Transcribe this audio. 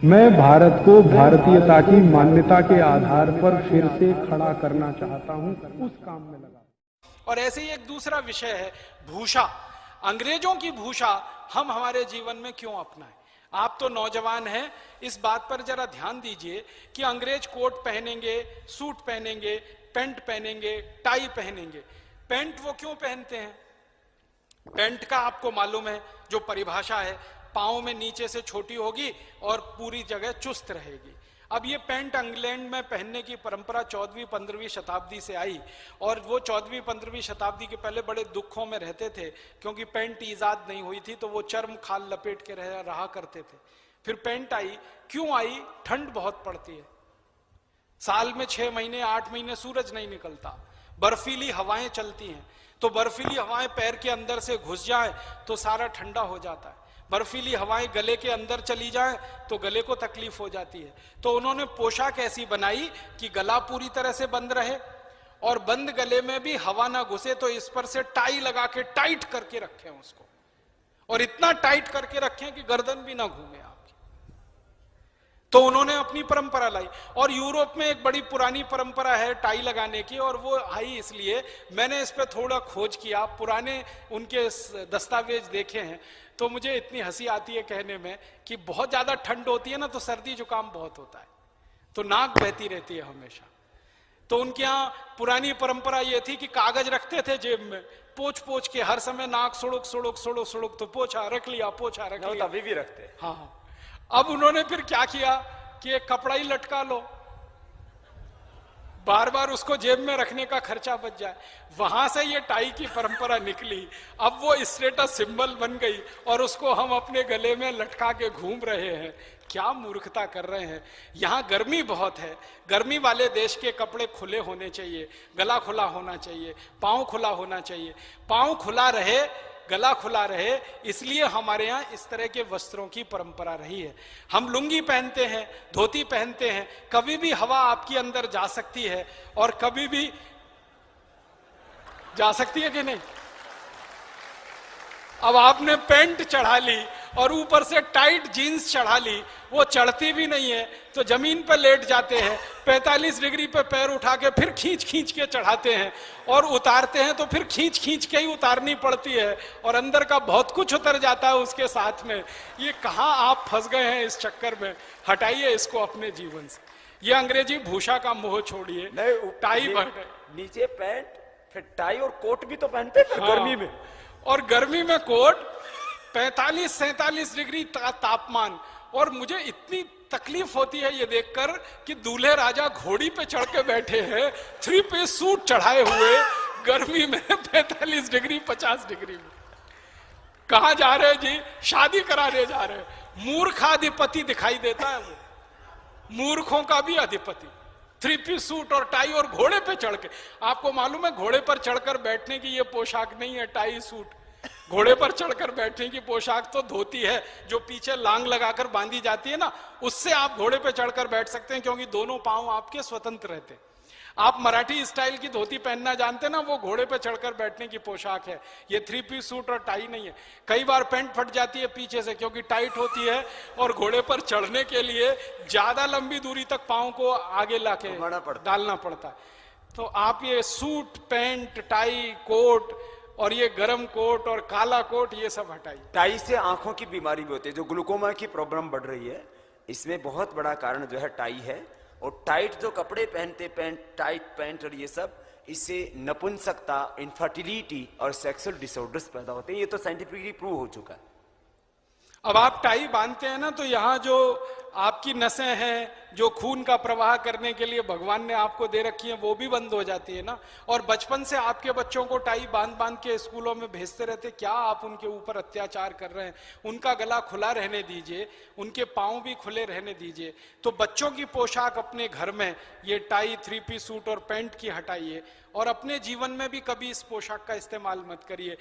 मैं भारत को भारतीयता की मान्यता के आधार पर फिर से खड़ा करना चाहता हूं, उस काम में लगा। और ऐसे ही एक दूसरा विषय है भूषा। अंग्रेजों की भूषा हम हमारे जीवन में क्यों अपनाएं? आप तो नौजवान हैं, इस बात पर जरा ध्यान दीजिए कि अंग्रेज कोट पहनेंगे, सूट पहनेंगे, पैंट पहनेंगे, टाई पहनेंगे। पैंट वो क्यों पहनते हैं? पैंट का आपको मालूम है जो परिभाषा है, पांव में नीचे से छोटी होगी और पूरी जगह चुस्त रहेगी। अब ये पैंट इंग्लैंड में पहनने की परंपरा 14वीं-15वीं शताब्दी से आई और वो 14वीं-15वीं शताब्दी के पहले बड़े दुखों में रहते थे क्योंकि पैंट ईजाद नहीं हुई थी, तो वो चर्म खाल लपेट के रहा करते थे। फिर पैंट आई, क्यों आई? ठंड बहुत पड़ती है, साल में 6 महीने 8 महीने सूरज नहीं निकलता, बर्फीली हवाएं चलती हैं, तो बर्फीली हवाएं पैर के अंदर से घुस जाएं तो सारा ठंडा हो जाता है। बर्फीली हवाएं गले के अंदर चली जाएं तो गले को तकलीफ हो जाती है। तो उन्होंने पोशाक ऐसी बनाई कि गला पूरी तरह से बंद रहे और बंद गले में भी हवा ना घुसे, तो इस पर से टाई लगा के टाइट करके रखें उसको, और इतना टाइट करके रखें कि गर्दन भी ना घूमे आपकी। तो उन्होंने अपनी परंपरा लाई। और यूरोप में एक बड़ी पुरानी परंपरा है टाई लगाने की, और वो आई इसलिए मैंने इस पर थोड़ा खोज किया, पुराने उनके दस्तावेज देखे हैं, तो मुझे इतनी हंसी आती है कहने में कि बहुत ज्यादा ठंड होती है ना, तो सर्दी जुकाम बहुत होता है, तो नाक बहती रहती है हमेशा। तो उनके यहाँ पुरानी परंपरा ये थी कि कागज रखते थे जेब में, पोंछ पोंछ के हर समय नाक सुड़ुक सुड़ुक सुड़ुक सुड़ुक, तो पोछा रख लिया, पोछा रख लिया। अभी भी रखते। हाँ, अब उन्होंने फिर क्या किया कि एक कपड़ा ही लटका लो, बार बार उसको जेब में रखने का खर्चा बच जाए। वहां से ये टाई की परंपरा निकली, अब वो स्टेटस सिंबल बन गई और उसको हम अपने गले में लटका के घूम रहे हैं। क्या मूर्खता कर रहे हैं। यहाँ गर्मी बहुत है, गर्मी वाले देश के कपड़े खुले होने चाहिए, गला खुला होना चाहिए, पांव खुला होना चाहिए। पांव खुला रहे, गला खुला रहे, इसलिए हमारे यहाँ इस तरह के वस्त्रों की परंपरा रही है। हम लुंगी पहनते हैं, धोती पहनते हैं, कभी भी हवा आपके अंदर जा सकती है और कभी भी जा सकती है कि नहीं। अब आपने पैंट चढ़ा ली और ऊपर से टाइट जीन्स चढ़ा ली, वो चढ़ती भी नहीं है, तो जमीन पर लेट जाते हैं, 45 डिग्री पे पैर उठा के फिर खींच खींच के चढ़ाते हैं, और उतारते हैं तो फिर खींच खींच के ही उतारनी पड़ती है, और अंदर का बहुत कुछ उतर जाता है उसके साथ में। ये कहाँ आप फंस गए हैं इस चक्कर में। हटाइए इसको अपने जीवन से। ये अंग्रेजी भूषा का मोह छोड़िए। टाई नीचे पैंट, फिर टाई और कोट भी तो पहनते हैं। हाँ, गर्मी में, और गर्मी में कोट, 45-47 डिग्री तापमान। और मुझे इतनी तकलीफ होती है ये देखकर कि दूल्हे राजा घोड़ी पे चढ़ के बैठे हैं, 3 पीस सूट चढ़ाए हुए, गर्मी में 45 डिग्री 50 डिग्री में। कहां जा रहे हैं जी? शादी कराने जा रहे हैं। मूर्खाधिपति दिखाई देता है वो, मूर्खों का भी अधिपति। 3 पीस सूट और टाई और घोड़े पे चढ़ के। आपको मालूम है घोड़े पर चढ़कर बैठने की ये पोशाक नहीं है टाई सूट। घोड़े पर चढ़कर बैठने की पोशाक तो धोती है, जो पीछे लांग लगाकर बांधी जाती है ना, उससे आप घोड़े पे चढ़कर बैठ सकते हैं, क्योंकि दोनों पांव आपके स्वतंत्र रहते हैं। आप मराठी स्टाइल की धोती पहनना जानते ना, वो घोड़े पे चढ़कर बैठने की पोशाक है। ये 3 पीस सूट और टाई नहीं है। कई बार पैंट फट जाती है पीछे से क्योंकि टाइट होती है, और घोड़े पर चढ़ने के लिए ज्यादा लंबी दूरी तक पांव को आगे लाके डालना पड़ता है। तो आप ये सूट, पैंट, टाई, कोट और ये गरम कोट और काला कोट, ये सब हटाइए। टाई से आंखों की बीमारी भी होती है, जो ग्लूकोमा की प्रॉब्लम बढ़ रही है, इसमें बहुत बड़ा कारण जो है टाई है। और टाइट जो कपड़े पहनते, पैंट, टाइट पैंट और ये सब, इससे नपुंसकता, इनफर्टिलिटी और सेक्सुअल डिसऑर्डर्स पैदा होते हैं। ये तो साइंटिफिकली प्रूव हो चुका है। अब आप टाई बांधते हैं ना, तो यहाँ जो आपकी नसें हैं जो खून का प्रवाह करने के लिए भगवान ने आपको दे रखी है, वो भी बंद हो जाती है ना। और बचपन से आपके बच्चों को टाई बांध बांध के स्कूलों में भेजते रहते, क्या आप उनके ऊपर अत्याचार कर रहे हैं? उनका गला खुला रहने दीजिए, उनके पांव भी खुले रहने दीजिए। तो बच्चों की पोशाक अपने घर में ये टाई, 3 पीस सूट और पैंट की हटाइए, और अपने जीवन में भी कभी इस पोशाक का इस्तेमाल मत करिए।